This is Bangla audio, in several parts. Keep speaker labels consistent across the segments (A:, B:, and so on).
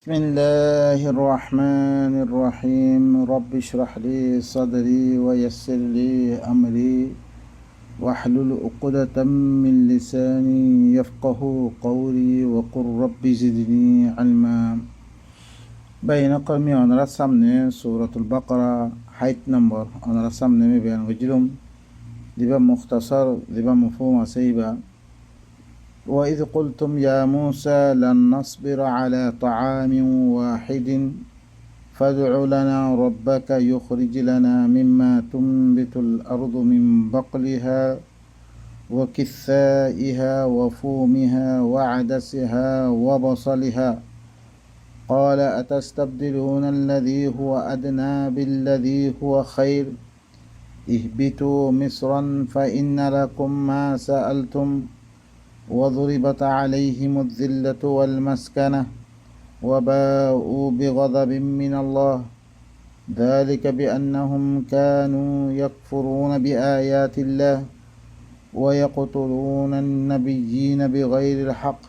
A: بسم الله الرحمن الرحيم رب اشرح لي صدري ويسر لي أمري واحلل عقدة من لساني يفقه قولي وقل رب زدني علما بين قومي أنا رسمني سورة البقرة حيث نمبر أنا رسمني بين وجلهم دبا مختصر دبا مفهوم سيبا وإذ قلتم يا موسى لن نصبر على طعام واحد فادع لنا ربك يخرج لنا مما تنبت الأرض من بقلها وكثائها وفومها وعدسها وبصلها قال أتستبدلون الذي هو أدنى بالذي هو خير اهبطوا مصرا فإن لكم ما سألتم وضربت عليهم الذلة والمسكنة وباءوا بغضب من الله ذلك بأنهم كانوا يكفرون بآيات الله ويقتلون النبيين بغير الحق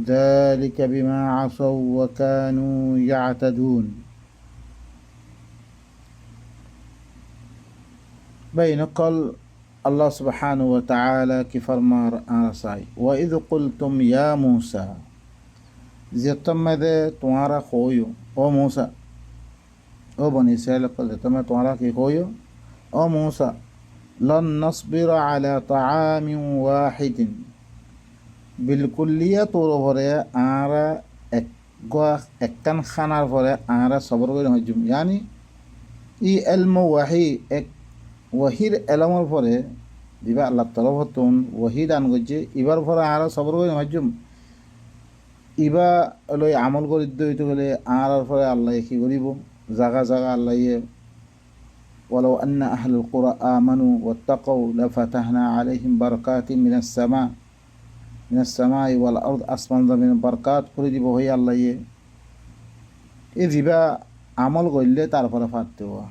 A: ذلك بما عصوا وكانوا يعتدون بينقل अल्लाह सुब्हानहु व तआला की फरमा रसाई वइद कुल्तुम या मूसा जतमदे तुम्हारा खोयो ओ मूसा ओ बनी इसराइल कल जतम तुम्हारा की खोयो ओ मूसा लन नस्बिर अला तआमिन वाहिदिन बिल्कुलिया तोरो भरे आरा एकन खानार भरे आरा सबर করে হজুম यानी ই ইলম ওয়াহি এক ওয়াহির এলমর পরে দিবা আল্লাহ তরফতন ওয়াহি দান করছে এবার পরে আর সবর করে মাজুম ইবা লই আমল করি দইতে গেলে আর পরে আল্লাহ কি করিব জায়গা জায়গা আল্লাহ ওয়ালাউ আন্না আহলুল কুরা আমানু ওয়াত্তাকাউ লাফাতাহনা আলাইহিম বারাকাতিন মিনাস সামাই ওয়াল আরদ আসমান জমিন বারাকাত করে দিব হই আল্লাহ এই দিবা আমল করলে তারপরে ফাটতে হওয়া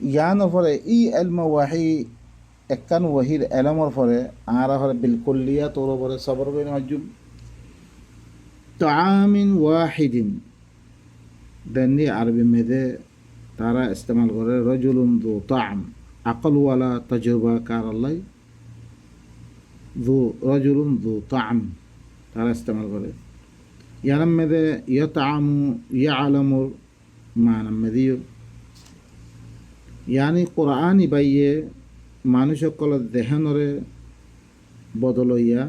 A: ইয়ানোর পরে ই এলম ওয়াহি একান ওয়াহির এলমর পরে আর হরে বিলকুলিয়া তোর পরে সবর করে মাজুম তাআমিন ওয়াহিদিন দন্নি আরবি মেদে তারা ইস্তেমাল করে রজুলুন যু তাআম আকল ওয়ালা তাজরবা কার আল্লাহ যু রজুলুন যু তাআম তারা ইস্তেমাল করে ইয়ানাম মেদে ইয়াতাআমু ইয়ালামুর মানাম মেদিও यानी कुरान इबाइये मानुषकल देहनरे बदलइया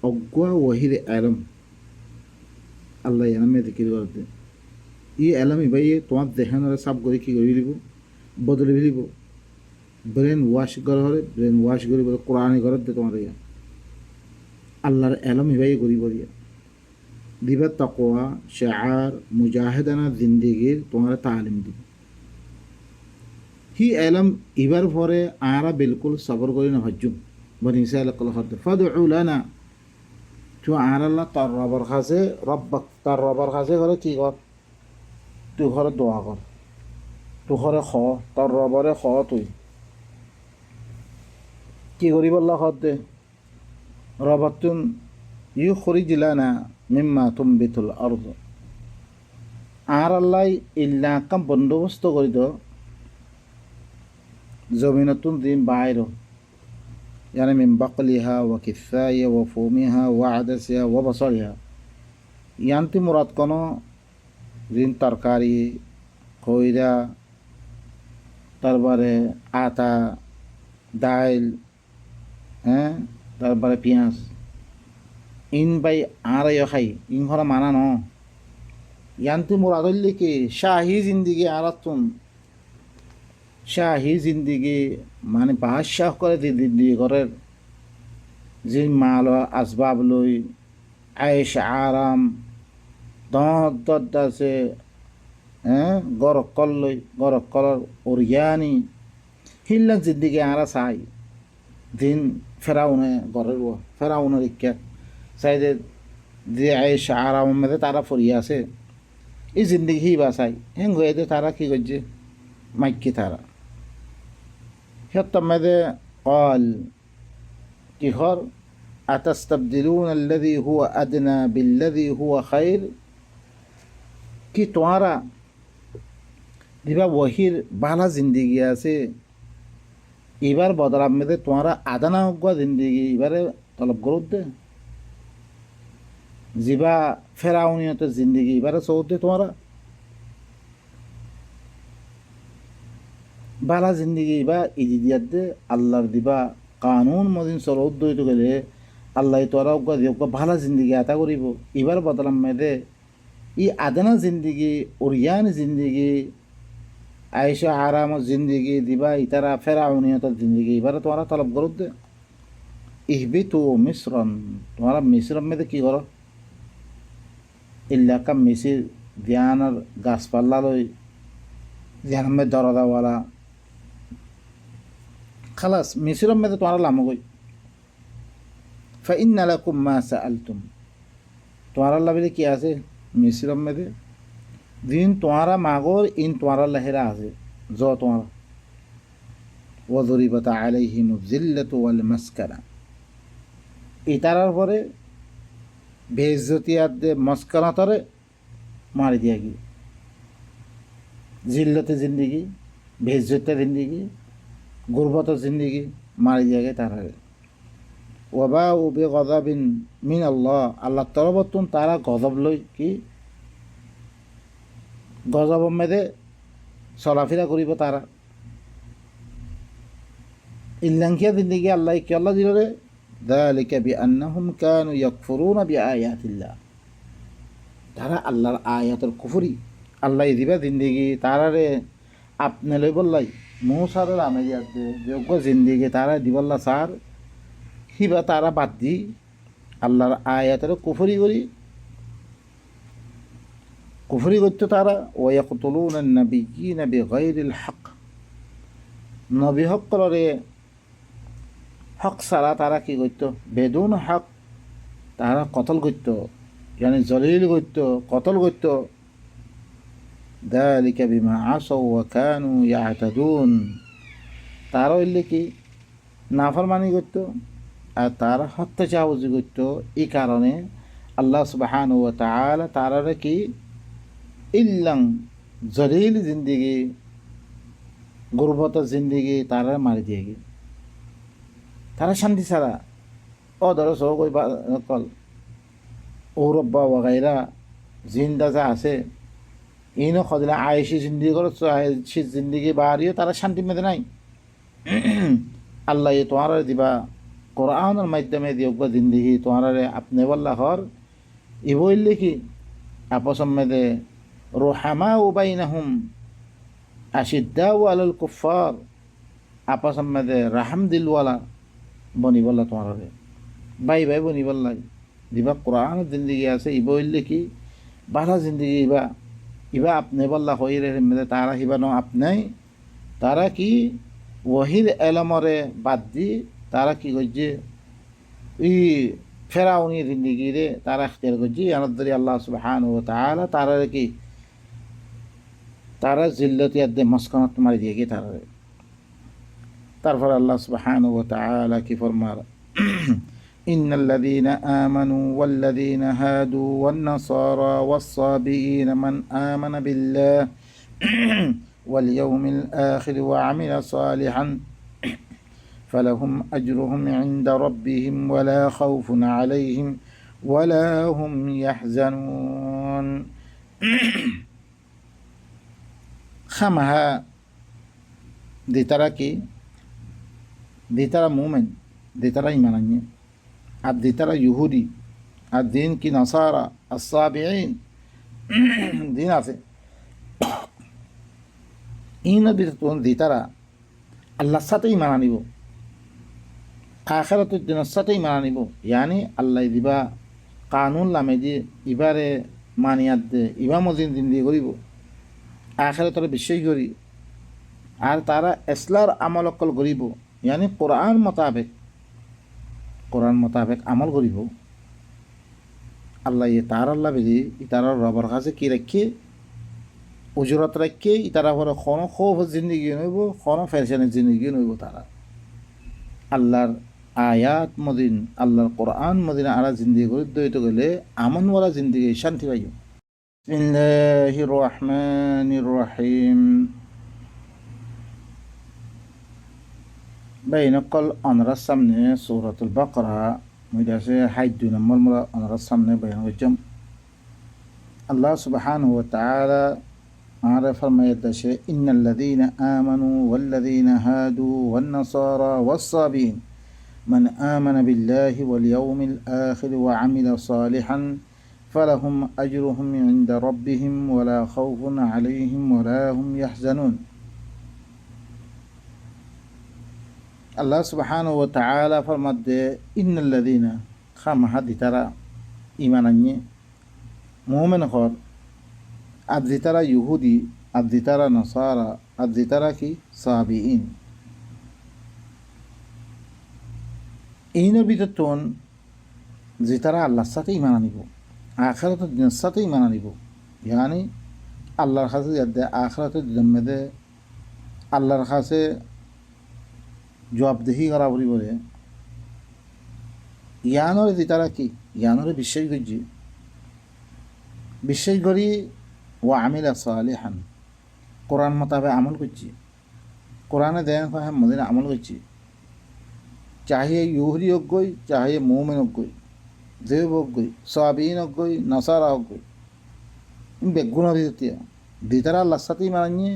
A: अग्वा वहिर एलम अल्लाह याना में दिकिर करते ये एलम इबाइये तुम्हार देहनरे सब गरी की गरी लिबो बदल लिबो ब्रेन वाश कर हरे ब्रेन वाश गरी बदल कुरान कर दे तुम्हारे या अल्लाहर एलम इबाइये गरी बरिया दिबा तकवा शार मुजाहिदाना जिंदगी तुम्हारे तालीम दी ही एलम इबार फरे आरा बिल्कुल सबर करी न हज्जुम बनी इस्राइल कल खद फदउ लना तो आरा ला तरबर खासे रब्बक तरबर खासे करे की कर तू करे दुआ कर तू करे ख तरबरे ख तुई की करिब अल्लाह खद दे रबतुन युखरिज लना मिम्मा तुनबितुल अर्द आरा लाई इल्ला कम बंदोबस्त करि दो जमीनतुन दिन बाहर यानी मिन बकलिहा व किस्साया व फूमिहा व आदसिहा व बसलिहा यान्ति मुराद कोनो दिन तरकारी खइरा तारबारे आटा दाइल तारबारे पियाज इन बाई आरा यो खाई इन हरा माना न यान्ति मुराद हइले कि शाही जिंदगी आरातुन शाही जिंदगी माने बादशाह करे दिल्ली करे যে মাল আসবাব লই আয়েশ আরাম দদ আছে গরকল লই গরকলর ওরিয়ানি হিল্লা জিন্দিগি আরা চাই দিন ফেরাউনে গরের ফেরাউনের ইচ্ছা চাই যে আয়েশ আরাম মধ্যে তারা ফরিয়া আছে এই জিন্দিগি হি বাসাই হেং হয়ে তারা কি করছে মাইকি তারা ماذا قال كخر أتستبدلون الذي هو أدنى بالذي هو خير কি তোমারা দিবা ওহির বালা জিন্দিগি আছে এবার বদলাম মেদে তোমারা আদানা হগুয়া জিন্দিগি এবারে তলব গরুদ দে জিবা ফেরাউনিয়তের জিন্দিগি এবারে চৌদ দে তোমারা বালা জিন্দিগি বা ইজি দিয়ার দে আল্লাহর দিবা কানুন মদিন চলদ দইতে গেলে আল্লাহ তোরা উগা দিয়ে ভালা জিন্দিগি আতা করিব এবার বদলাম মেদে ই আদানা জিন্দিগি ওরিয়ান জিন্দিগি আয়েশা আরামত জিন্দিগি দিবা ইতারা ফেরাউনিয়তের জিন্দিগি এবারে তোমরা তলব করুদ দে ইহবিতু মিশ্রন তোমরা মিশ্রম মেদে কি করো ইল্লাকা মিশির ধ্যানের গাছপাল্লা লই ধ্যান মে দরদাওয়ালা খালাস মিশ্রম মেদে তোমরা লামগই ফাইন্না লাকুম মা সাআলতুম তোমরা লাভিলে কি আছে মিশ্রম মেদে দিন তোমারা মাগর ইন তোমারা লাহেরা আছে জ তোমারা ওয়াদরিবাত আলাইহিম যিল্লাতু ওয়াল মাসকানা ইতারার পরে বেইজ্জতিয়াত দে মস্কানাতরে মারি দিয়া গি জিল্লতে জিন্দিগি বেইজ্জতে জিন্দিগি গুরবত জিন্দিগি মারি দিয়া গে তারারে ওয়াবা ও বে গযাবিন মিন আল্লাহ আল্লাহ তরফতুন তারা গজব লই কি গজব মেদে চলাফেরা করিব তারা ইল্লাংকিয়া জিন্দিগি আল্লাহ কি আল্লাহ দিলরে যালিকা বিআন্নাহুম কানু ইয়াকফুরুনা বিআয়াতিল্লাহ তারা আল্লাহর আয়াতের কুফরি আল্লাহ দিবা জিন্দিগি তারারে আপনি লই বললাই মৌসার আমেরিয়াতে যোগ্য জিন্দিগি তারা দিবল্লা সার হিবা তারা বাদ দি আল্লাহর আয়াতের কুফরি করি কুফরি করতো তারা ওয়াকতুলুনা নাবিয়্যিনা বিগাইরিল হক নবী সকলরে হক ছাড়া তারা কি করতো বেদুন হক তারা কতল করতো মানে জলিল করতো কতল করতো যালিকা বিমা আসাউ ওয়া কানু ইয়াতাদুন তারা হইলে কি নাফরমানি করতো আর তারা হত্যাচারী করতো এই কারণে আল্লাহ সুবহানাহু ওয়া তাআলা তারারে কি ইল্লাং জলিল জিন্দিগি গুরবত জিন্দিগি তারা মারি দিয়ে গে তারা শান্তি ছাড়া ও ধরো সহ কই কল ঔরব্বা ওয়াগাইরা জিন্দা যা আছে ইনো খদিলা আয়েশি জিন্দিগি করো আয়েশি জিন্দিগি বাড়িও তারা শান্তি মেদে নাই আল্লাহ তোমার দিবা কোরআনের মাধ্যমে দিয়োগ্য জিন্দিগি তোমার আপনি বল্লা হর ইবইলে কি আপস মেদে রোহামা ও বাইনাহুম আশিদ্দাউ আলাল কুফার আপস মেদে রাহাম দিলওয়ালা বনি বল্লা তোমার বাই বাই বনি বল্লা দিবা কোরআনের জিন্দিগি আছে ইবইলে কি বালা জিন্দিগি ইবা ইবা আপনি বল্লা হই রে মেদে তারা হিবা ন আপনি তারা কি ওহির এলমরে বাদ দি তারা কি করছে ই ফেরাউনি জিন্দিগি রে তারা ইখতিয়ার করছে আনাদ্দারি আল্লাহ সুবহানাহু ওয়া তাআলা তারা কি তারা জিল্লতিয়াত দে মস্কানাত মারি দিয়ে গিয়ে তারা তারপর আল্লাহ সুবহানাহু ওয়া তাআলা কি ফরমার ইন্নাল্লাযীনা আমানু ওয়াল্লাযীনা হাদু ওয়ান নাসারা ওয়াস-সাবিঈনা মান আমানা বিল্লাহি ওয়াল ইয়াউমিল আখির ওয়া আমিলা সালিহান فلهم أجرهم عند ربهم ولا خوف عليهم ولا هم يحزنون خمها دي ترى كي دي ترى مؤمن دي ترى إيمانية عبد دي ترى يهودي الدين كي نصارى الصابعين دين আছে ইনো বিতন দি তারা আল্লাহর সাথে ঈমান আনিব আখিরাতের দিনের সাথে ঈমান আনিব ইয়ানি আল্লাহ দিবা কানুন লামে দি ইবারে মানিয়াত দে ইবা মজিন জিন্দি করিব আখিরাতের বিশ্বাস করি আর তারা ইসলার আমল অকল করিব ইয়ানি কোরআন মোতাবেক আমল করিব আল্লাহ তার আল্লাহ বেদি তার রবার কাছে কি রাখে উজরত রাখে তারা পরে কোনো খৌফ জিন্দগি নইব কোনো ফ্যাশনের জিন্দগি নইব তারা আল্লাহর আয়াত মদিন আল্লাহর কোরআন মদিন আরা জিন্দগি করে দইতে গেলে আমনওয়ালা জিন্দগি শান্তি পাইব بسم الله الرحمن الرحيم بينقل أن رسمنا سورة البقرة مدرسة حيث نمر أن رسمنا بين وجم الله سبحانه وتعالى عرف ما يدشى إن الذين آمنوا والذين هادوا والنصارى والصابين من آمن بالله واليوم الآخر وعمل صالحا فلهم أجرهم عند ربهم ولا خوف عليهم ولا هم يحزنون الله سبحانه وتعالى فرمد إن الذين خام حد ترى إيمانني مؤمن خور أبدي ترى يهودي أبدي ترى نصارى أبدي ترى كي صابئين إينو بيتتون زي ترى الله ساتي إيمان نبو آخرة الدين ساتي إيمان نبو يعني الله خاصة يد آخرة الدين مده الله خاصة জবাবদেহি করা বলি বলে ইয়ানোরে দিতারা কি ইয়ানোরে বিশ্বাস করছি বিশ্বাস করি ও আমিলা সালিহান কোরআন মোতাবেক আমল করছি কোরআনে দেন হয় মদিনা আমল করছি চাহিয়ে ইহুদি অজ্ঞই চাহিয়ে মৌমেন অজ্ঞই দেব অজ্ঞই সাবিন অজ্ঞই নাসারা অজ্ঞই বেগুন দিতারা আল্লাহর সাথেই মানানিয়ে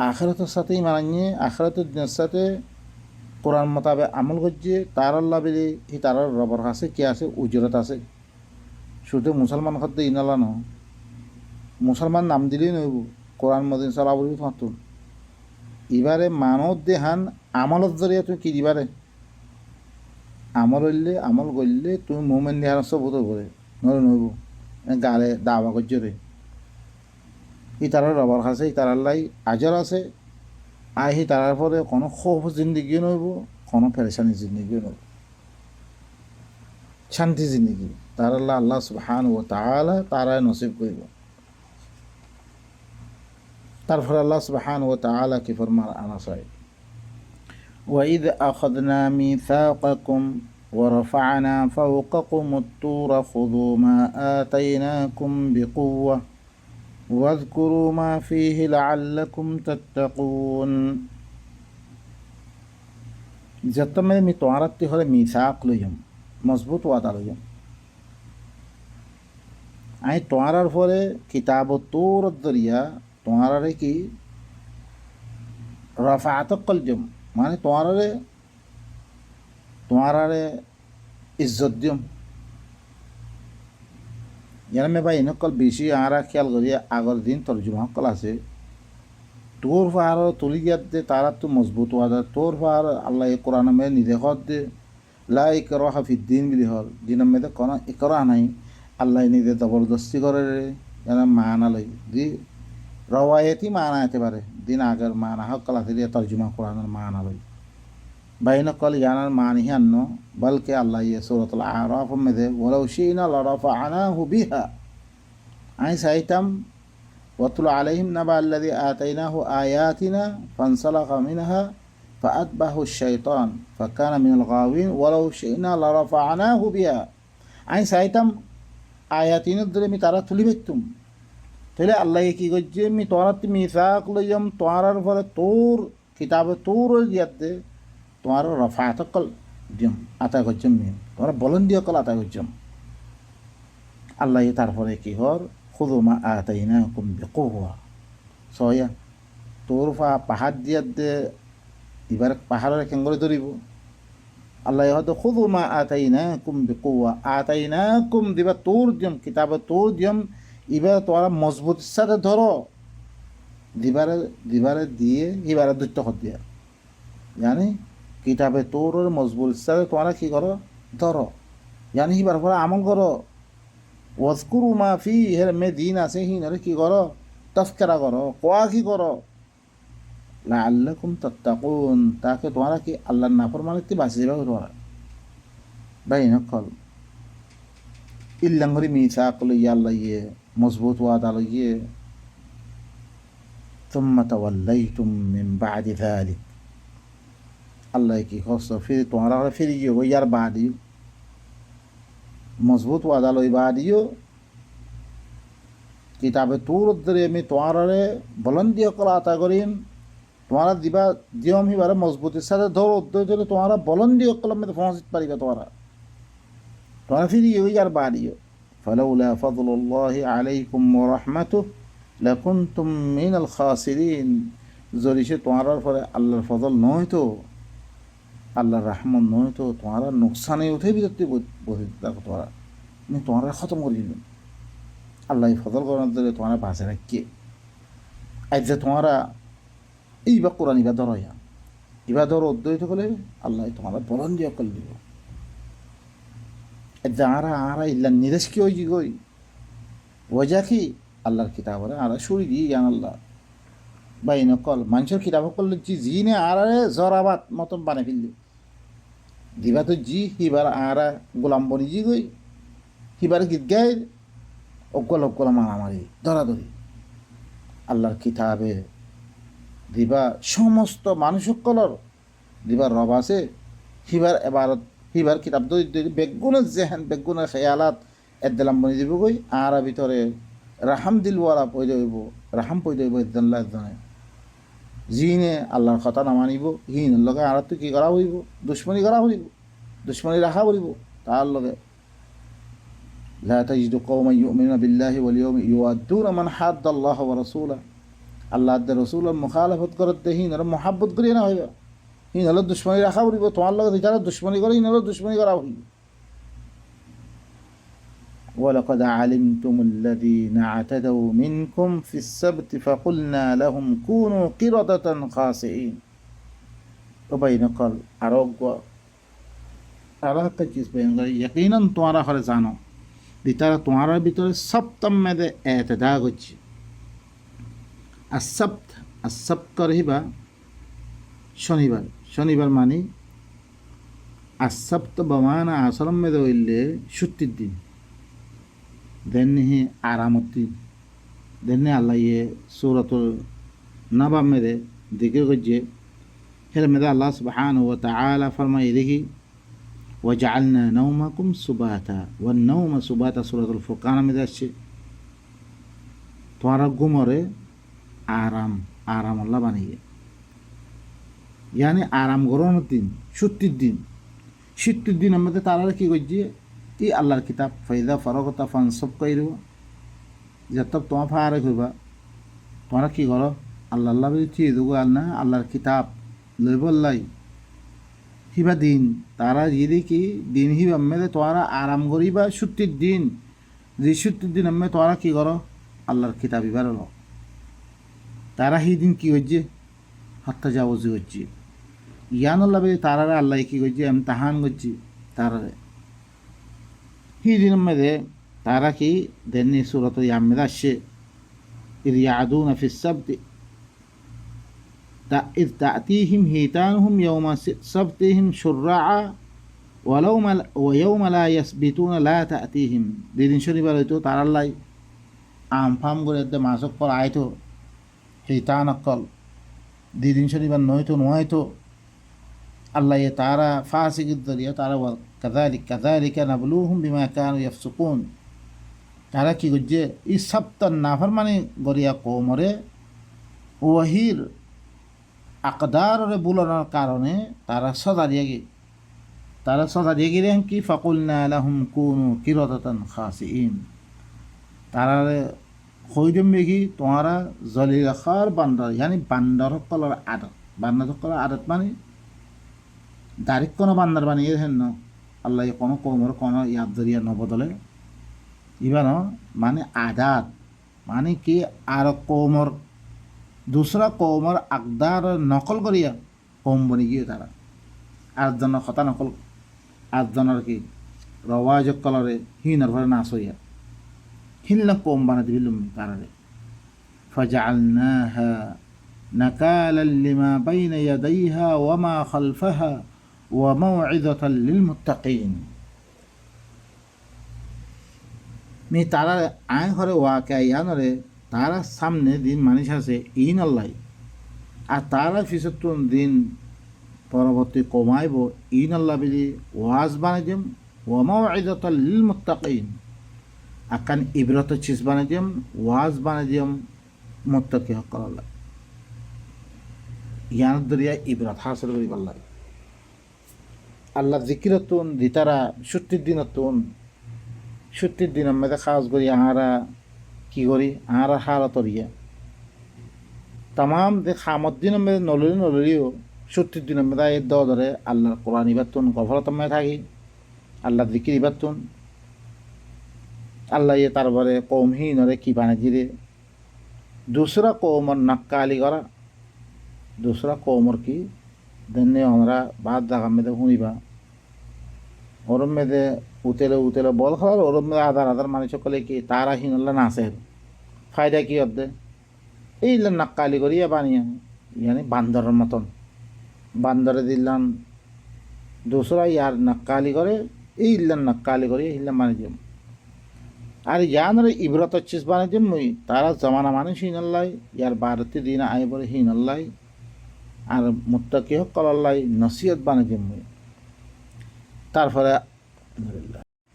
A: আখেরাতের সাথেই মানানিয়ে আখেরাতের দিনের সাথে কোরআন মোতাবেক আমল করছে তার আল্লাহ বেলে এই তার রবর কাছে কে আছে উজরত আছে শুধু মুসলমান খাদ্য ইনালা ন মুসলমান নাম দিলেই নইব কোরআন মদিন সালা বলি থাকুন এবারে মানব দেহান আমলত জরিয়া তুমি কি দিবারে আমল হইলে আমল করলে তুমি মোমেন দেহার সব করে নয় নইব গালে দাবা করছে রে ই তার রবর কাছে ই তার আল্লাহ আজর আছে আহি তারার পরে কোনো খৌফ জিন্দগিও নইব কোনো পেরেশানি জিন্দগিও নইব শান্তি জিন্দগি তার আল্লাহ আল্লাহ সুবহান ও তাআলা তারাই নসিব করিব তারপরে আল্লাহ সুবহান ও তাআলা কি ফরমান আনা চাই وإذ أخذنا ميثاقكم ورفعنا فوقكم الطور خذوا ما آتيناكم بقوة واذكروا ما فيه لعلكم تتقون যতমে মি তোয়ারাত্তি হলে মিসাক লইম মজবুত ওয়াদা লইম আই তোয়ারার পরে কিতাব তোর দরিয়া তোয়ারারে কি রফাত কলজম মানে তোয়ারারে ইজ্জত দিম ইয়ার ভাই নকল বেশি আরা খেয়াল করি আগর দিন তর্জমা কল আছে তোর পাহাড় তুলি গিয়াত দে তারা তো মজবুত ওয়াদা তোর পাহাড় আল্লাহ কোরআন মে নিদেখত দে লা ইকরাহা ফিদ্দিন বিলি হল দিনের মেয়েদের কোনো ইকরা নাই আল্লাহ নিজে জবরদস্তি করে যেন মানা লই দি রওয়ায়তি মানা যেতে পারে দিন আগের মানা হকল আছে দিয়ে তর্জমা কোরআনের মানা লই বাইনকল ইয়ানার মানি আন্ন বলকে আল্লাহ ইয়ে সূরাতুল আরাফ মেদে ওয়ালাউ শিনা লারাফানাহু বিহা আই সাইতাম واتل عليهم نبأ الذي آتيناه آياتنا فانسلخ منها فأتبعه الشيطان فكان من الغاوين ولو شئنا لرفعناه بها أي سايتم آياتنا الدرمي ترى تلبتم تلا الله يكي جمي تورات ميثاق ليوم توارر فر تور كتاب تور يد توار رفعت قل جم أتا جمي توار بلندي قل أتا جم الله يتعرف لكي هور خذوا ما آتيناكم بقوة সয়া তোর পাহাড় দিয়া দে এবার পাহাড়ের কেঙ্গরে ধরিব আল্লাহ হয়তো খুদু মা আতাইনাকুম বিকুওয়া আতাইনাকুম দিবা তোর দিম কিতাবে তোর দিম এবার তোরা মজবুত সাথে ধরো দিবারে দিয়ে এবারে দুটো হত দিয়া জানি কিতাবে তোর মজবুত সাথে তোরা কি করো ধরো জানি এবার পরে আমল করো ওয়াজকুরু মা ফি হের মে দিন আছে হিনরে কি করো তফকেরা করো কোয়া কি করো লাআল্লাকুম তাত্তাকুন তাকে তোমরা কি আল্লাহর নাফরমানিতে বাঁচে যাবে তোমরা বাইনকল ইল্লাঙ্গরি মিসাক লইয়া আল্লাহ ইয়ে মজবুত ওয়াদা লইয়ে তুম্মা তাওয়াল্লাইতুম মিন বাদি যালিক আল্লাহ কি খস ফির তোমরা ফিরে গিয়ে ইয়ার বাদিও মজবুত ওয়াদা লই বাদিও কিতাবে তোর ধরে আমি তোমারে বলন্দিয় করা আতা করিম তোমারা দিবা দিয়ম হিবারে মজবুতির সাথে ধরো উদ্যোগ ধরে তোমারা বলন্দিয় কলম মেতে পৌঁছিতে পারিবে তোমারা ফিরিয়ে ওই আর বাড়িও ফালাউলা ফাদলুল্লাহি আলাইকুম ওয়া রাহমাতুহু লাকুনতুম মিনাল খাসিরিন। যদি সে তোমার পরে আল্লাহর ফজল নয় তো আল্লাহর রহমত নয় তো তোমার নোকসানে উঠে বিরক্তি বসে দেখো তোমার খতম করে দিল আল্লাহ ফজল করার ধরে তোমার বাঁচে রাখকে আজ যে তোমারা এইবা কোরআন ইবা ধর ইবা ধর উদ্যোগিত করলে আল্লাহ তোমার বলন দিয়ে অকল দিব যে আরা ইল্লা নিরেশ কি ওই গই ওজা কি আল্লাহর কিতাবরে আরা শুরি দিয়ে জ্ঞান আল্লাহ বা এই নকল মানুষের কিতাব করলে জি নে আরে জরাবাত মতন বানাই ফেললি দিবা তো জি হিবার আরা গোলাম বনি জি গই হিবার গীত গায় অকল মারামারি ধরাধরি আল্লাহর কিতাবে দিবা সমস্ত মানুষ সকলর দিবার রব আছে হিবার এবারত হিবার কিতাব বেগুনের জেহেন বেগুনের খেয়ালাত এদ্দালাম বনি দিব গই আরা ভিতরে রাহাম দিলওয়ালা পয়দা হইব রাহাম পয়দা হইব এদ্দাল্লাহ এদ্দানে জিনে আল্লাহর কথা নামানিব হিন লগে আর তো কি করা হইব দুশ্মনী করা হইব দুশ্মনী রাখা হইব তার লগে লা তাজিদু কওমান ইউমিনুনা বিল্লাহি ওয়াল ইয়াউমি ইউআদ্দুনা মান হাদ্দাল্লাহ ওয়া রাসূলাহু আল্লাহ আর রাসূলের মুখালাফত করতে হিন আর মুহাব্বত করি না হইব হিন হলো দুশ্মনী রাখা হইব তোমার লগে যারা দুশ্মনী করে হিন হলো দুশ্মনী করা হইব ولقد علمتم الذين اعتدوا منكم في السبت فقلنا لهم كونوا قردة خاسئين وبين قال أروق أراك چیز بیان کری یقینا تمہارا خر জানো ভিতরে তোমার ভিতরে সপ্তম মেদে এতদা করছে আসপ্ত রহিবা শনিবার মানে আসপ্ত বমানা আসরম মেদে হইলে ছুটির দিন দেনহি আরামতি দেননি আল্লাহ ইয়ে সূরাতুল নাবা মেরে দিকে গজ্জে হের মেরে আল্লাহ সুবহানাহু ওয়া তাআলা ফরমায় দেখি ওয়াজআলনা নাওমাকুম সুবাতা ওয়ান নাওমা সুবাতা সূরাতুল ফুরকান মেরে আসছে তোমার ঘুমরে আরাম আল্লাহ বানিয়ে यानी আরাম গরনের দিন ছুটির দিন আমাদের তারা কি গজ্জে ই আল্লাহর কিতাব ফাইদা ফারগতা ফানসব কইরব যত তোমার ফারে হইবা তোমরা কি করো আল্লাহ বলছি দুগো আল্লাহ আল্লাহর কিতাব লইবল্লাই হিবা দিন তারা যদি কি দিন হিবা মেলে তোমরা আরাম করিবা ছুটির দিন যে ছুটির দিন আমি তোমরা কি করো আল্লাহর কিতাব ইবার হলো তারা সেই দিন কি হচ্ছে হত্যা যাবজি হচ্ছে ইয়ানুল্লাহ তারা আল্লাহ কি করছে আমি তাহান করছি তারা هي ماذا تاركي دني سورة يعم ذا الشيء إذ يعدون في السبت إذ تأتيهم هيتانهم يوم سبتهم شرعا ويوم لا يسبتون لا تأتيهم دين شنو بلوتو ترى الله عم فهم قلت ما سقط عيتو هيتان أقل دين شنو بنويتو نويتو الله يتعالى فاسق الذريعة تعالى كذلك نبلوهم بما كانوا يفسقون তারা কি করছে এই সপ্তাহ নাফরমানি গরিয়া কোমরে ওয়াহির আকদারে বুলানোর কারণে তারা সদা দিয়ে গেলেন কি ফাকুলনা লাহুম কুনু কিরাদাতান খাসিইন তারা কইদম বেগি তোমারা জলিলাখার বান্দার यानी বান্দার কলার আদত মানে ডাইরেক্ট কোনো বান্দার বানিয়ে হেন না আল্লাহ কোনো কৌমর কোনো ইয়াদ জরিয়া নবদলে ইবান মানে আদাত মানে কি আর কৌমর দুসরা কৌমর আকদার নকল করিয়া কৌম বনি গিয়ে তারা আটজনের কথা নকল আটজনের কি রওয়াজ কলরে হিনর ঘরে নাচ হইয়া হিনলা কৌম বানা দিবিলুম তারারে ফাজআলনাহা নাকালান লিমা বাইনা ইয়াদাইহা ওয়া মা খালফাহা وموعظة للمتقين মি তারা আয় ঘরে ওয়াকে ইয়ানরে তারা সামনে দিন মানুষ আছে ইন আল্লাহ আর তারা ফিসতুন দিন পরবর্তী কমাইব ইন আল্লাহ বিলি ওয়াজ বানাই দিম ওয়া মাউইযাতাল লিল মুত্তাকিন akan ibrat চিজ বানাই দিম ওয়াজ বানাই দিম মুত্তাকি হকল ইয়ান দরিয়া ইবরাত হাসিল করি পাল্লা আল্লাহ জিকিরতুন দিতারা ছুটির দিনের মধ্যে খাস করি আহারা কি করি আহারা হারাতর ইয়া তাম যে খামত দিনের মধ্যে নলরিও ছুটির দিনের মধ্যে এর ধরে আল্লাহর কোরআন ইবাতুন গফরতমে থাকি আল্লাহ জিকির ইবাতুন আল্লাহ ইয়ে তারপরে কৌমহীনরে কি বানাই দিলে দুসরা কৌমর নাক্কালি করা দুসরা কৌমর কি দেনে আমরা বাদ দেখা মেয়েদের শুনিবা ওরম মেয়েদে উতেলে বল খাওয়ার ওরম মেয়েদে আধার মানুষ সকলে কি তারা হিনল্লা নাচে ফায়দা কি অর্ধে এই নাক্কালি করিয়া বানিয়ে ইয়ানি বান্দরের মতন বান্দরে দিলাম দুসরা ইয়ার নাক্কালি করে এই ইল্লান নাক্কালি করিয়া হিল্লাম বানিয়ে দিম আর ইয়ানরে ইবরত চিজ বানিয়ে দিম মুই তারা জমানা মানুষ হিনল্লাই ইয়ার বারতি দিন আই বলে হিনল্লাই আর মুত্তাকি হকল আল্লাহ নসিহত বানিয়ে দিম মুই তারপরে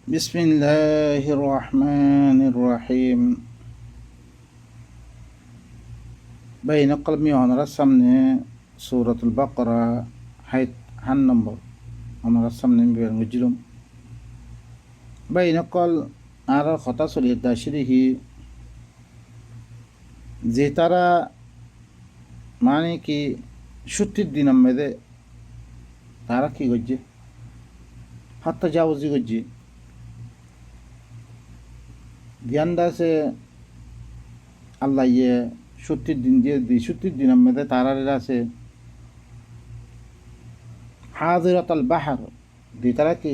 A: বিসমিল্লাহির রহমানির রহিম বাইন কলমি ওনার সামনে সূরাতুল বাকরা হান নম্বর ওনার সামনে বুঝলাম বাইন কল আর কথা চলি দাসিরিহি যে তারা মানে কি ছুটির দিন মেয়েদে তারা কি করছে হাতটা যাওজি করছে ধ্যানটা আছে আল্লাহ ইয়ে ছুটির দিন যে ছুটির দিন মেয়েদে তারা আছে হাজিরাতাল বাহার দি তারা কি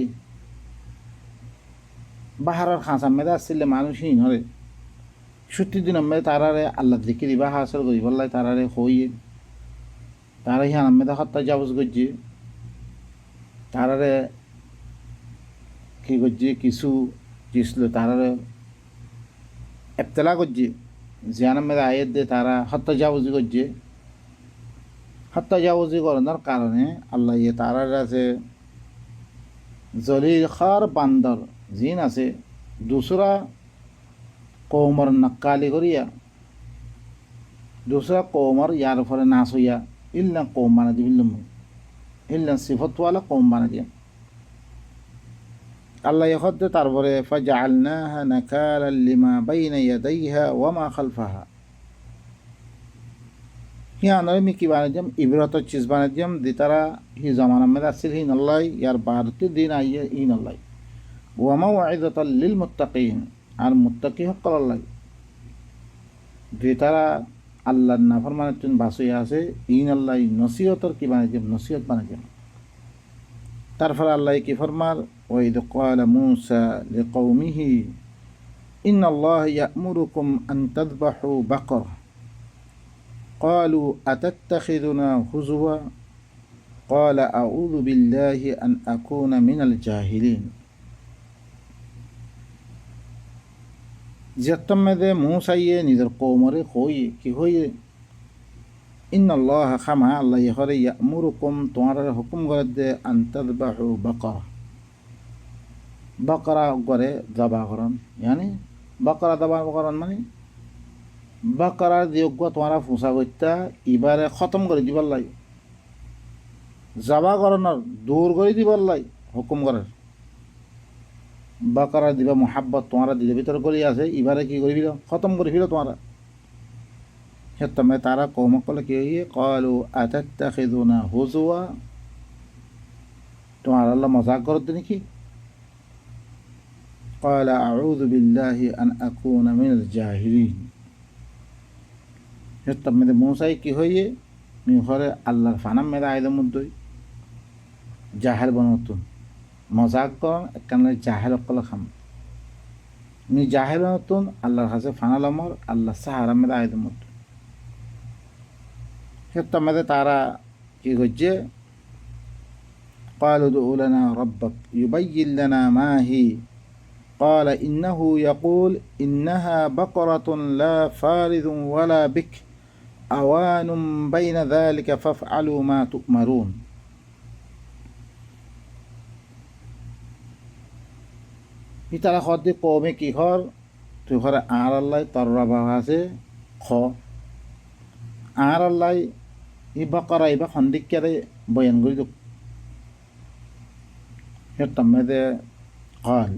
A: বাহারের খাঁচা মেয়েদে আসছিলে মানুষই নরে ছুটির দিন মেয়েদে তারারে আল্লাহ জিকির বা হাসল করি বললাই তারারে হইয়ে তারা হিয়ান মেয়েদে হত্যা যাওজ করছে তারারে কি করছে কিছু ছিল তারারে এবতলা করছে জিয়ান মেয়েদে আয়ের দিয়ে তারা হত্যা যাওজি করছে হত্যা যাওজি করানোর কারণে আল্লাহ ইয়ে তারার আছে জলিল খার বান্দর জিন আছে দুসরা কৌমর নাক্কালি করিয়া দুসরা কৌমর ইয়ার ফলে নাচ হইয়া ইল্লা কৌম বানা দিবিল্লুম ইল্লা সিফতওয়ালা কৌম বানা দিয়া আল্লাহ ইহদ্দে তারপরে ফাজআলনাহা নাকালাল লিমা বাইনা ইয়াদাইহা ওয়া মা খালফাহা হিয়া নয় মি কি বানা দিম ইবরত চিজ বানা দিম দি তারা হি জামানা মেদ আসিল হিন আল্লাহ ইয়ার বারতি দিন আইয়ে হিন আল্লাহ ওয়া মাওইদাতাল লিল মুত্তাকিন আর মুত্তাকি হকল আল্লাহ দি তারা আল্লাহর নাফরমানের জন্য বাসইয়া আছে ইন আল্লাহ নসিহতর কি বানা দিম নসিহত বানা দিম তারপর আল্লাহ কি ফরমার ওয়াইদ ক্বালা মূসা লিকওমিহি ইন্নাল্লাহ ইয়া'মুরুকুম আন তাযবাহু বাকরা ক্বালু আতাত্তাখিযুনা হুজুওয়া ক্বালা আউযু বিল্লাহি আন আকুনা মিনাল জাহিলিন যতমেদে মূসা ইয়ে নিজের কওমরে কইয়ে কি হইয়ে ইন্নাল্লাহ খামা আল্লাহ ইহরে ইয়া'মুরুকুম তোমার হুকুম করে দে আন তাযবাহু বাকরা করে জবা করন ইয়ানি বাকরা জবা করন মানে বাকরা দিয়োগ্য তোমার ফুসা করতা এবারে খতম করে দিবার লাই জবা করনের দূর করে দিবার লাই হুকুম করার বাকরা দিবা মোহাব্বত তোমার দিলে ভিতর গলি আছে এবারে কি করি খতম করে ফিরো তোমারা হেতমে তারা কৌমকলে কি হইয়ে ক্বালু আতাত্তাখিযুনা হুজুওয়া তোমার আল্লাহ মজাক করতে নাকি ক্বালা আউযু বিল্লাহি আন আকুনা মিনাল জাহিলিন হেতমে মূসাই কি হইয়ে মি ঘরে আল্লাহর ফানাম মেদা আইদের মধ্যে জাহেল বনতুন মজাক কর একখানে জাহেল কল খাম মি জাহেল নতুন আল্লাহর কাছে ফানালামর আল্লাহ সাহারা মেদা আইদের মধ্যে হেতমে তারা কি হচ্ছে قالوا ادع لنا ربك يبين لنا ما هي قال إنه يقول إنها بقرة لا فارض ولا بك أوان بين ذلك فافعلوا ما تؤمرون তারা খদ্দে কমে কি ঘর তুই ঘরে আর আল্লাহ তররা বাবা আছে খ আর আল্লাহ ইবা করা ইবা সন্দিকারে বয়ান করে দিক তাম্মেদে কল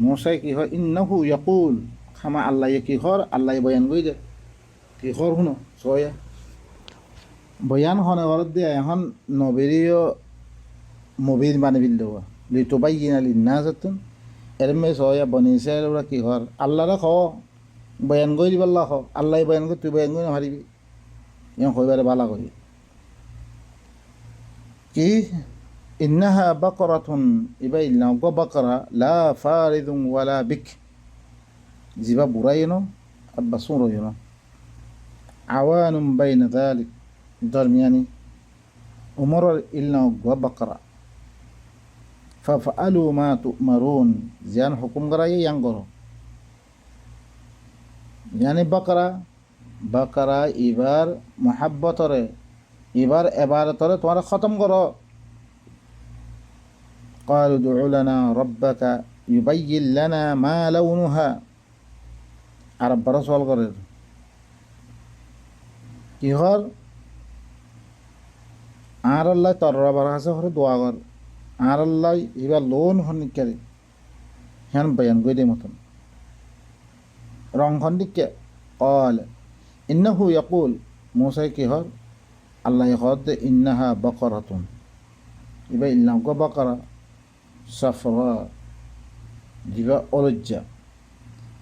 A: মোসাই কি হয় ইন্নাহু ইয়াকুল খামা আল্লাহ কি হর আল্লাহ বয়ান করে দে কি হর শুনো সয়া বয়ান হনে ঘরত দিয়ে এখন নবেরীয় মুবির মানে বিল দেওয়া লিতুবাইয়িনা লিন্নাসাতুন এরমে সয়া বনিছে ওরা কি হর আল্লাহরে খ বয়ান করে দিব আল্লাহ খ আল্লাহ বয়ান করে তুই বয়ান করে হারিবি ইয়া কইবারে বালা করি কি ইন্নাহা বাকরাতুন ইবা ইল্লা বাকরা লা ফারিদুন ওয়ালা বিক জিবা বুরাইনো আব্বা সুরইনো আওয়ানুম বাইনা যালিক দরমিয়ানি উমর ইল্লা বাকরা ফাফআলু মা তু'মারুন জিয়ান হুকুম করাই ইয়াং করো यानी बकरा बकरा इबार मोहब्बत इबार इबारत तुम्हारा ख़त्म करो क़ालू उदउ लना रब्बक युबय्यिन लना मा लौनुहा আর আব্বারা সওয়াল করে কি হর আর আল্লাহ তররা বার আছে হরে দোয়া কর আর আল্লাহ ইবা লোন হনিকারে হ্যান বয়ান করে দে মতন রং খন্ডিকে قال إنه يقول موسى كهر الله يخاطب إنها بقرة يبقى إنها بقرة صفراء جبا أولجة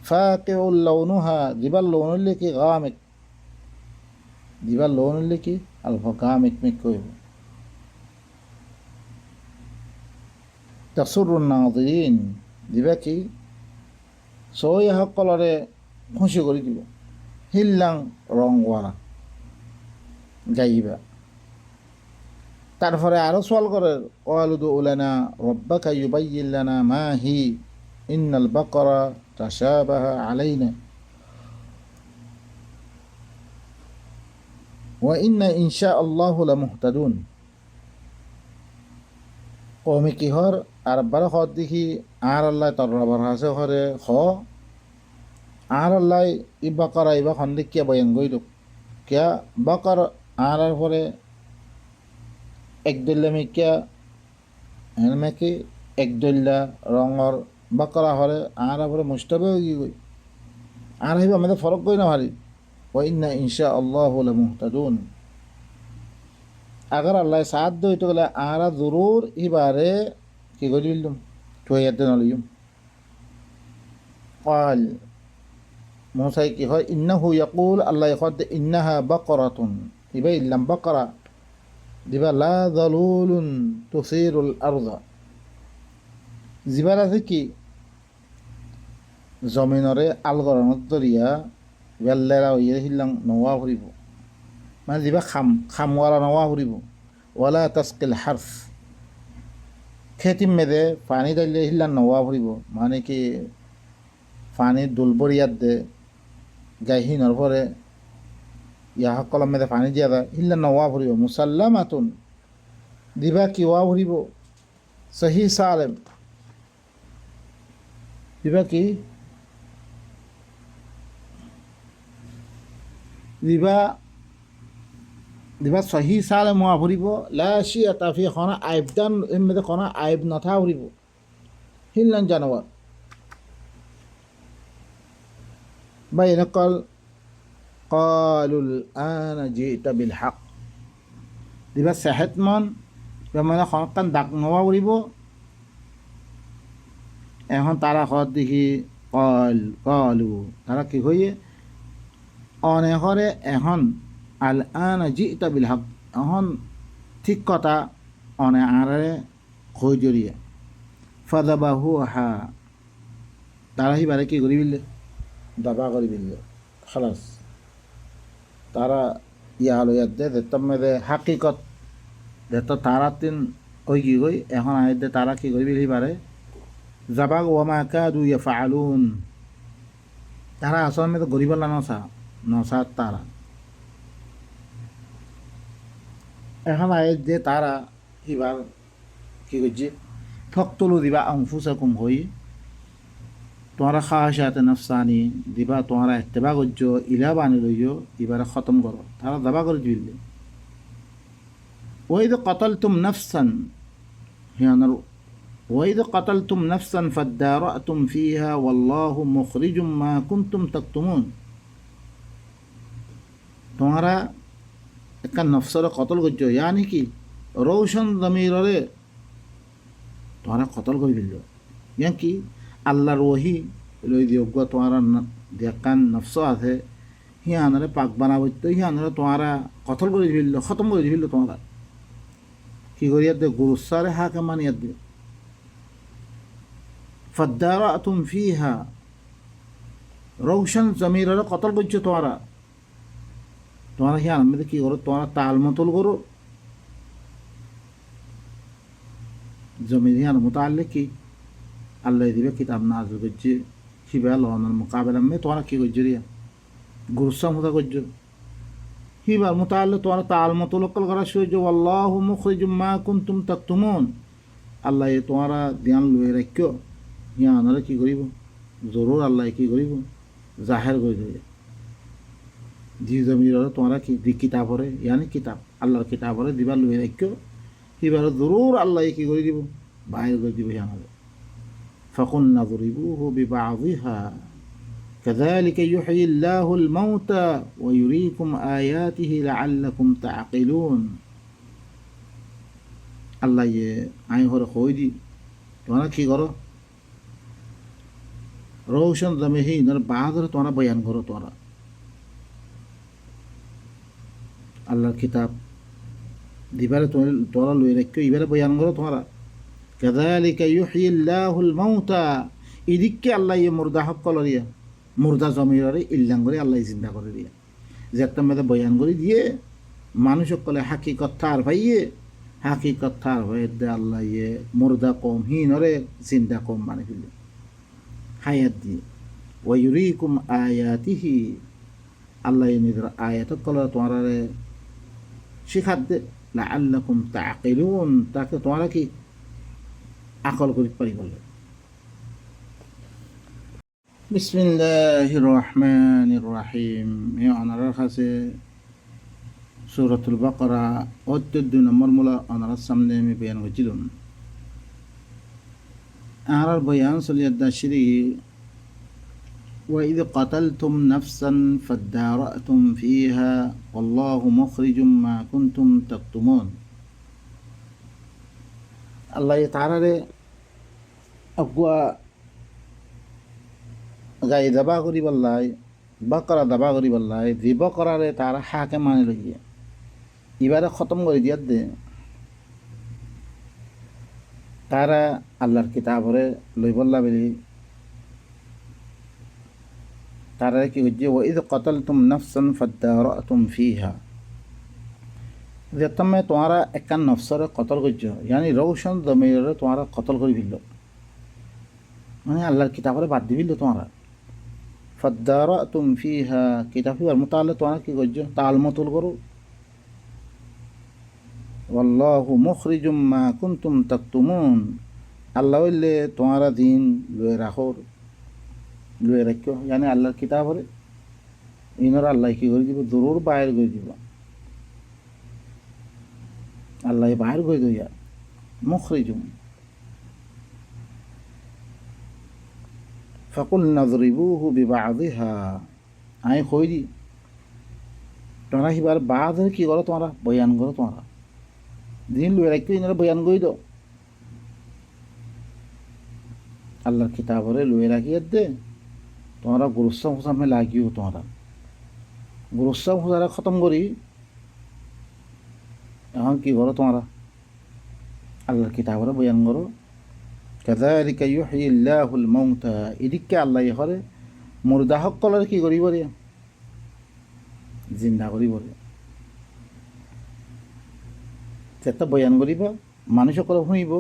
A: فاقع لونها جبا اللون اللي كي غامق جبا اللون اللي كي الفقامق مكويب تسر الناظرين جبا كي سوية حق لره খুশি করে দিব হিল্লাং রংওয়ালা গাইবা তারপরে আরো সওয়াল করে ক্বালু লানা রাব্বাকা ইউবাইয়িন লানা মা হি ইন্নাল বাকরা তাশাবাহা আলাইনা ওয়া ইন্না ইনশাআল্লাহু লামুহতাদুন কওমে কি হর আর বার খদ দেখি আর আল্লাহ তরবার হাসে করে খ আর আল্লাহ ই বাকারা ইবা খন্দিক কিয়া বয়ান গইল কিয়া বাকার আর পরে একদল্লা মেকিয়া মেকি একদল্লা রঙর বাকারা হরে আর পরে মুস্তাবে হয়ে গই আর হইবা আমাদের ফরক কই না হারি ওয়া ইন্না ইনশাআল্লাহু লামুহতাদুন আগার আল্লাহ সাথ দই তো গেলে আর জরুর ইবারে কি কই দিলুম টুয়াতে নলিম قال موسى কি হয় ইন্নাহু ইয়াকুল আল্লাহ ইয়াকুল ইন্নাহা বাকরাতুন ইবা ইল্লাম বাকরা দিবা লা যালুলুন তুসিরুল আরদা জিবার আছে কি জমিনরে আলগরনত দরিয়া বেল্লেরা হইয়া হিল্লাং নওয়া ফুরিব মানে দিবা খামওয়ালা নওয়া ফুরিব ওয়ালা তাসকিল হারফ খেতিম মেদে পানি দাইলে হিল্লাং নওয়া ফুরিব মানে কি পানি দুলবরিয়াত দে গাইহিনর পরে ইয়া কলম মেদে পানি দিয়া দা হিল্লা নওয়া ফুরিব মুসাল্লামাতুন দিবা কি ওয়া ফুরিব সহি সালেম দিবা কি দিবা দিবা সহি সালেম ওয়া ফুরিব লা শিয়াতা ফি খানা আইবদান মেদে খানা আইব নথা ফুরিব হিল্লান জানোয়ার বাইনাকাল قالوا الآن جئت بالحق দিবা সেহেতমন মানে খনকান দাগ নওয়া উড়িব এখন তারা হত দেখি কলু তারা কি হইয়ে অনেকরে এখন আল আন জিতা বিল হক এখন ঠিক কথা অনে আরে হই জড়িয়ে ফাদাবাহু হা তারা হিবারে কি করি বিলে দাবা করি বিলে খালাস তারা ইয়া হলো ইয়াত দে তম্মে হাকিকত তো তারা তিন ওই কি গই এখন আয় দে তারা কি করি বিলি পারে জাবাগ ওয়ামা কাদু ইয়াফআলুন তারা আসল মে তো গরিবাল্লা নসা তারা এখন আয় দে তারা এবার কি করছে ফক্তলু দিবা আনফুসাকুম হই তোমারা খাওয়াশাতে নফসানি দিবা তোমারা এত্তেবা করছো ইলা বানি লইও এবারে খতম করো তারা দাবা করে দিলে ওই যে কতল তুম নফসান হিয়ানার وإذ قتلتم نفسا فادارأتم فيها والله مخرج ما كنتم تكتمون তোমারা একটা নফসরে কতল করছো ইয়ানি কি রৌশন জমিরে তোমারা কতল করে দিল ইয়ান কি আল্লাহর ওহি লই দিয়োগ্য তোমার দেখান নফস আছে হিয়ানরে পাক বানাবইতো হিয়ানরে তোমারা কতল করে দিল খতম করে দিল তোমরা কি করিয়া দে গুরুসারে হাকে মানিয়া দিও ফাদ্দারাতুম ফিহা রৌশন জমিরে কতল করছো তোমরা তোমারা হিয়ান মধ্যে কি করো তোমরা তাল মতল করো জমির হিয়ান মোতাল্লিক কি আল্লাহ দিবে কিতাব নাযিল করছে হিবা লওয়ানোর মোকাবেলা মে তোমরা কি করছো রিয়া গুরুসাম হতা করছো হিবার মোতাল্লিক তোমরা তাল মতলকল করা শুরু আল্লাহু মুখরিজুম মা কুনতুম তাকতুমুন আল্লাহ তোমরা ধ্যান লয়ে রাখিও হিয়ানরে কি করিব জরুর আল্লাহ কি করিব জাহের করে দেবে জি জমির তোমরা কি দি কিতাবরে ইয়ানি কিতাব আল্লাহর কিতাবরে দিবার লয়ে রাখিও হিবার জরুর আল্লাহ কি করে দিব বাইর করে দিব হিয়ানরে فقلنا اضربوه ببعضها كذلك يحيي الله الموتى ويريكم آياته لعلكم تعقلون الله আই হরে কই দি তোমরা কি করো রৌশন জমিহি নর বাহাদুর তোমরা বয়ান করো তোমরা আল্লাহর কিতাব দিবারে তোমরা লই রাখিও ইবারে বয়ান করো তোমরা কাযালিকা ইউহয়িল্লাহুল মাউতা ইদিকে আল্লাহ মুর্দা হক কলরিয়া মুর্দা জমিরে ইল্লাং করে আল্লাহ জিন্দা করে দিয়া যে একটা মেয়েদের বয়ান করে দিয়ে মানুষ কলে হাকিকত থার ভাইয়ে হাকিকত থার হয়ে দে আল্লাহ ইয়ে মুর্দা কম হিনরে জিন্দা কম মানে ফেলে হায়াত দিয়ে ওয়ায়ুরিকুম আয়াতিহি আল্লাহ নিজের আয়াত কলে তোমার শিখাত দে লাআল্লাকুম তাআকিলুন তাকে তোমরা কি আকল করিতে পারি বলে বিসমিল্লাহির রহমানির রহিম এ অনারার কাছে সূরাতুল বাকারা 82 নম্বর মূলা অনারার সামনে আমি বয়ান করেছিলাম আর বয়ান চলিয়ার দাশিরি وإذ قتلتم نفسا فادارأتم فيها والله مخرج ما كنتم تكتمون আল্লাহ তারারে আগুয়া গাই দাবা করি বললাই বকরা দাবা করি বললাই যে বকরারে তারা হাকে মানে লইয়া এবারে খতম করে দিয়ার দে তারা আল্লাহর কিতাবরে লই বললা বলি তারা কি হচ্ছে ওয়াইদ কতলতুম নফসান ফাদ্দারাতুম ফিহা যে তুমি তোমারা একান নফসরে কতল করছো ইয়ানি রৌশন জমিরে তোমারা কতল করে ফেললো মানে আল্লাহর কিতাবরে বাদ দি ফেললো তোমারা ফাদ্দারাতুম ফিহা কিতাব আর মোতালে তোমরা কি করছো তাল মতল করো ওয়াল্লাহু মুখরিজুম মা কুনতুম তাকতুমুন আল্লাহ হইলে তোমারা দিন লয়ে রাখো লয়ে রাখো ইয়ানি আল্লাহর কিতাবরে ইনর আল্লাহ কি করে দিব জরুর বাইর করে দিব আল্লাহ বাহির করে দিয়া মুখরিজুম ফাকুলনা যরিবুহু বিবাযিহা আই কই দি তোমরা হিবার বাদ কি করো তোমরা বয়ান করো তোমরা দিন লই রাখি ইনারা বয়ান কই দাও আল্লাহর কিতাবরে লই রাখিয়ে দে তোমরা গুরুস্ব হুসামে লাগিও তোমরা গুরুস্ব হুসারে খতম করি এখন কি করো তোমরা আল্লাহর কিতাবরে বয়ান করো কাযালিকা ইউহয়িল্লাহুল মাউতা এদিকে আল্লাহ করে মুর্দা সকলের কি করিব রে জিন্দা করিব রে যেটা বয়ান করিব মানুষ সকলে শুনিব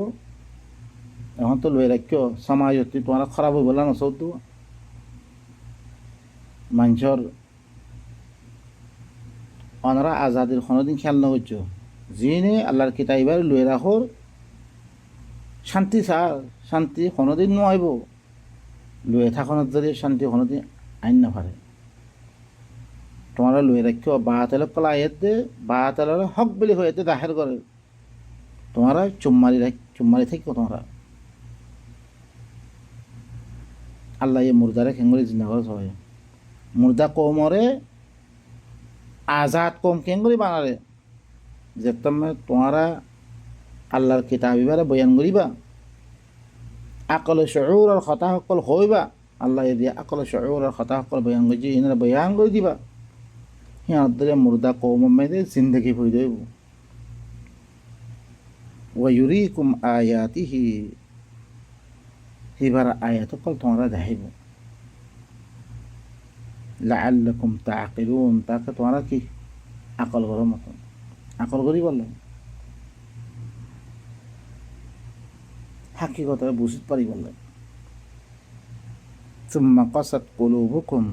A: এখন তো লই রাখিও সমাজত তোমার খারাপ হইব না নচৌত মানুষের অনারা আজাদির কোনোদিন খেয়াল নকরছ যিনি আল্লাহর কিতাব এবার লই রাখোর শান্তি চার শান্তি কোনোদিন নহব লুয়ে থাকানোর জরিয়ে শান্তি কোনোদিন আইন না পারে তোমরা লুয়ে রাখিও বাতেল কলা আয়াত দে বাতেলের হক বলে হয়েতে দাহের করে তোমরা চুম্মারি থাকি তোমরা আল্লাহ এই মুর্দারে খেঙ্গরি জিন্দা করে সবাই মুর্দা কমরে আজাদ কম কেঙ্গরি বানারে যে তোমরা আল্লাহর কিতাবিবারে বয়ান করিবা আকল শউর আর খতা সকল হইবা আল্লাহ দিয়া আকল শউর আর খতা সকল বয়ান করছি এনারা বয়ান করে দিবা সিহঁতৰ মুৰ্দা কৌম মেদে জিন্দগী হৈ যাব ওয়ুরিকুম আয়াতিহি সিবাৰ আয়াত অকল তোমরা দেখাইব লাআল্লাকুম তাআকিলুন তাকে তোমরা কি আকল করার মতন আকল করি বললে হাকিকতরে বুঝতে পারি বললে সুম্মা কাসাত কুলুবুকুম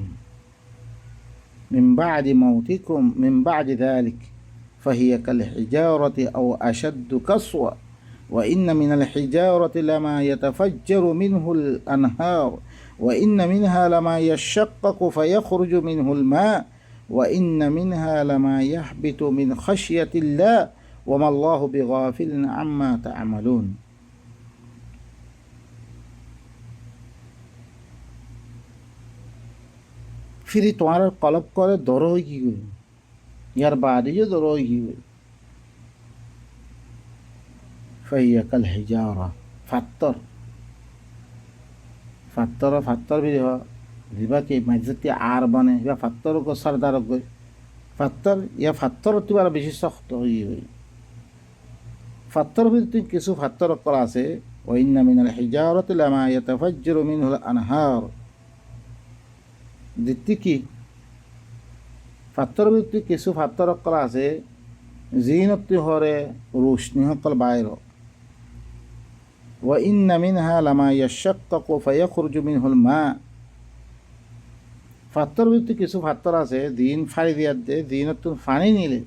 A: من بعد موتكم من بعد ذلك فهي كالحجارة أو أشد قسوة وإن من الحجارة لما يتفجر منه الأنهار وإن منها لما يشقق فيخرج منه الماء وإن منها لما يهبط من خشية الله وما الله بغافل عما تعملون ফিরি তোমার কলপ করে দর হয়ে কি গই ইয়ার বাড়িও দর হয়ে কি গই ফাইয়া কাল হিজারা ফাত্তর ফাত্তর ফাত্তর বি দিবা কি মাঝতি আর বনে ইয়া ফাত্তর কো সরদার গই ফাত্তর ইয়া ফাত্তর তোমার বেশি শক্ত হয়ে গই ফাত্তর ভিতরে কিছু ফাত্তর করা আছে ওয়াইন্না মিনাল হিজারাতি লামা ইয়াতাফাজ্জারু মিনহুল আনহার দিতি কি ফাত্তর ভিত্তি কিছু ফাত্তর সকল আছে জিনতি হরে রোশনি সকল বাইর ওয়া ইন্না মিনহা লামা ইয়াশাক্কাকু ফায়াখরুজু মিনহুল মা ফাত্তর ভিত্তি কিছু ফাত্তর আছে দিন ফাড়ি দিয়ার দে দিনত ফানি নিলে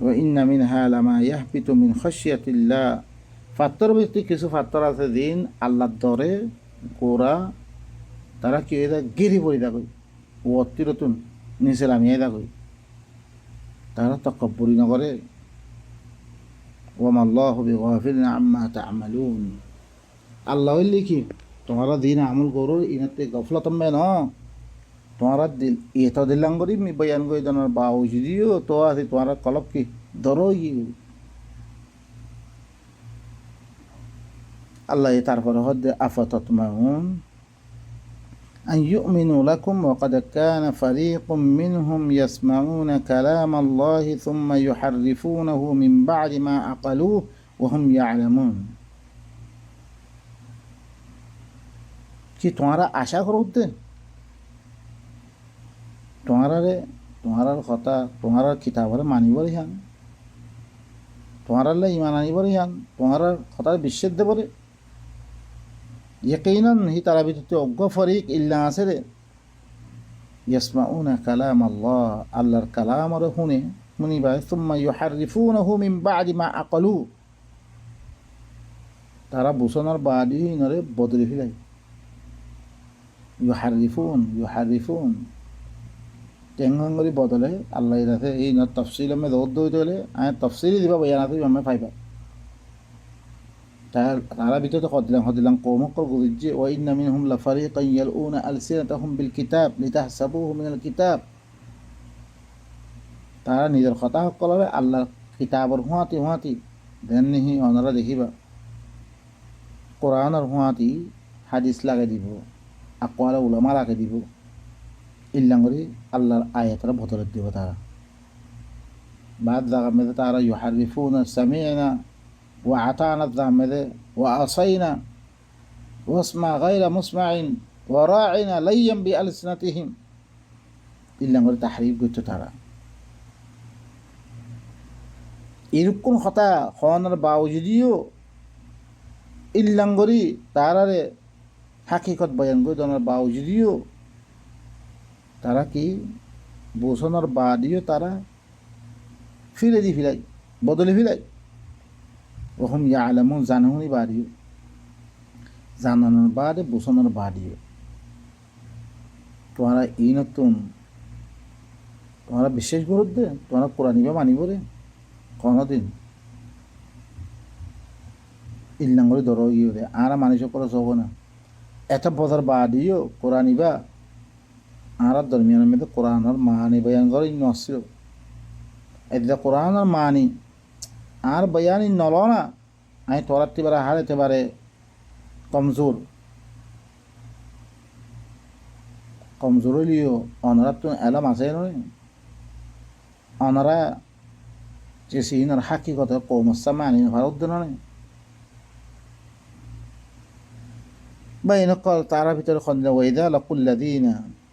A: ওয়া ইন্না মিনহা লামা ইয়াহবিতু মিন খাশিয়াতিল্লাহ ফাত্তর ভিত্তি কিছু ফাত্তর আছে দিন আল্লাহর দরে গোরা তারা কি এটা গিরি পড়ি থাকই ও অতিরতুন নিচে নামিয়ে থাকই তারা তকব্বুরি নকরে ওয়ামাল্লাহু বিগাফিলিন আম্মা তা'মালুন আল্লাহ লিখি তোমরা দিন আমল করো ইনাতে গফলতম মে ন তোমরা দিল এটা দিলাম করি মি বয়ান করে দনার বাউজিদিও তো আছে তোমরা কলব কি দরই আল্লাহ তারপরে হদে আফাতাতমাউন أن يؤمنوا لكم وقد كان فريق منهم يسمعون كلام الله ثم يحرفونه من بعد ما عقلوه وهم يعلمون কি তোমারা আশা করতে তোমার কথা তোমার কিতাবরে মানিবরে হান তোমার ইমান আনিবরে হান তোমার কথা বিশ্বাস দেবরে ইয়াকিনান হি তারা ভিতরে অজ্ঞ ফরিক ইল্লা আছে রে ইয়াসমাউনা কালাম আল্লাহ আল্লাহর কালাম আর শুনি ভাই সুম্মা ইউহাররিফুনাহু মিন বাদি মা আকালু তারা বুঝানোর বাদি নরে বদলে ফেলাই ইউহাররিফুন টেঙ্গরি বদলে আল্লাহ রাতে এই ন তফসিল মে দৌদ দইতে হলে আয় তফসিলি দিবা বয়ানাতে আমি পাইবা তারা ভিতরে হদিলাম কৌমকল গুজিছে ওয়াইন্না মিনহুম লাফারিকান ইয়ালউনা আলসিনাতাহুম বিল কিতাব লিতাহসাবুহু মিনাল কিতাব তারা নিজের কথা সকলরে আল্লাহর কিতাবর হুঁয়াতি দেননিহি অনারা দেখিবা কোরআনের হুঁয়াতি হাদিস লাগাই দিব আকওয়ালে উলামা লাগাই দিব ইল্লাং করে আল্লাহর আয়াতরা বদলে দিব তারা বাদ জায়গা মেয়েদের তারা ইউহাররিফুনা সামি'না وأعطانا الذهب وعصينا واسمع غير مسمع وراعنا ليا بألسنتهم إلا نقول تحريف قلت ترى এরকম কথা হওয়ার বাউজুদিও ইল্লাঙ্গরি তারারে হাকিকত বয়ান করে দেওয়ার বাউজুদিও তারা কি বোঝানোর বাদিও তারা ফিরে দি ফিলাই বদলে ফিলাই ওহম ইয়ালামুন জানুনি বাড়িও জানানোর বাদে বোঝানোর বাদিও তোমরা ই নতুন তোমরা বিশেষ গুরুত্ব দে তোমরা কোরআন নিবা মানিব রে কোনোদিন ইল্লাঙ্গরি ধরো ইয়ে দে আর মানুষ করে যাব না এটা বোঝার বাদিও কোরআন নিবা আর দরমিয়ানের মধ্যে কোরআনের মানি বয়ান করে নসিল এদিকে কোরআনের মানি আর বয়ানি নল না আমি তোরাতে পারে হারাতে পারে কমজোর কমজোর হইলেও অনারা তো এলাম আছে নয় অনারা যে সিনার হাকিকত কৌমস্তা মানি ভারত নয় বা এনেকল তারা ভিতরে খন্দা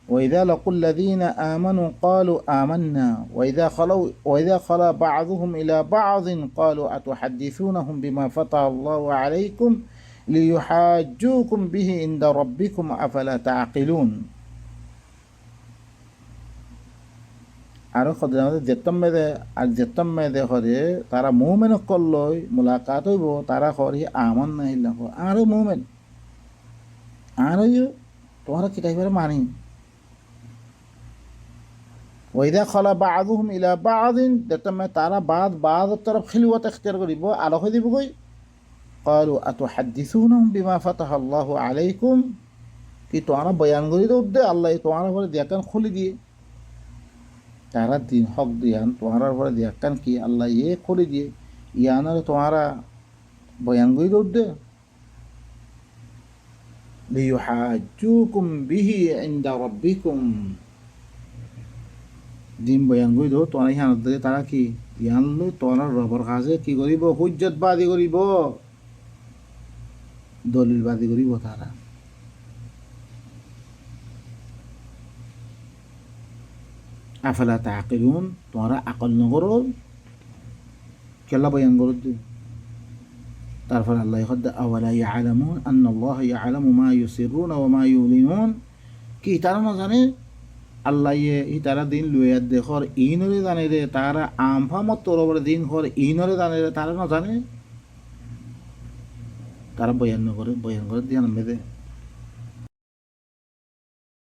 A: وإذا لقوا الذين آمنوا قالوا آمنا وإذا خلا بعضهم إلى بعض قالوا أتحدثونهم بما فتح الله عليكم ليحاجوكم به عند ربكم أفلا تعقلون আরো খদে আমাদের যেতম মেদে হরে তারা মুমেন করলই মুলাকাত হইব তারা হরি আমন না ইল্লাহ আরো মুমেন আর তোমরা কিতাইবারে মানি ওইদা খলা বাদুহুম ইলা বাদিন যেতম তারা বাদ তরফ খিলওয়াত ইখতিয়ার করিব আলো হই দিব কই قالوا أتحدثونهم بما فتح الله عليكم কি তোমরা বয়ান করি দাও দে আল্লাহ তোমার উপরে দিয়াকান খুলি দিয়ে তারা দিন হক দিয়ান তোমার উপরে দিয়াকান কি আল্লাহ ইয়ে খুলি দিয়ে ইয়ানারে তোমরা বয়ান করি দাও দে লিয়ুহাজ্জুকুম বিহি ইনদা রাব্বিকুম দিন বয়ান করি দাও তোমরা ইয়ান দে তারা কি ইয়ান লই তোমরা রবর কাছে কি করিব হুজ্জত বাদী করিব দলিল বাদী করিব তারা আফালা তাআকিলুন তোমরা আকল নগরো কেলা বয়ান করো তারপর আল্লাহ খদ্দা আওয়ালা ইয়ালামুন আন্নাল্লাহ ইয়ালামু মা ইউসিরুনা ওয়া মা ইউলিনুন কি তারা না জানে আল্লাহ ই তারা দিন লইয়া দেখর ইনরে জানে রে তারা আমফা মত তোর দিন হর ইনরে জানে রে তারা না জানে তারা বয়ান করে ধ্যান মেদে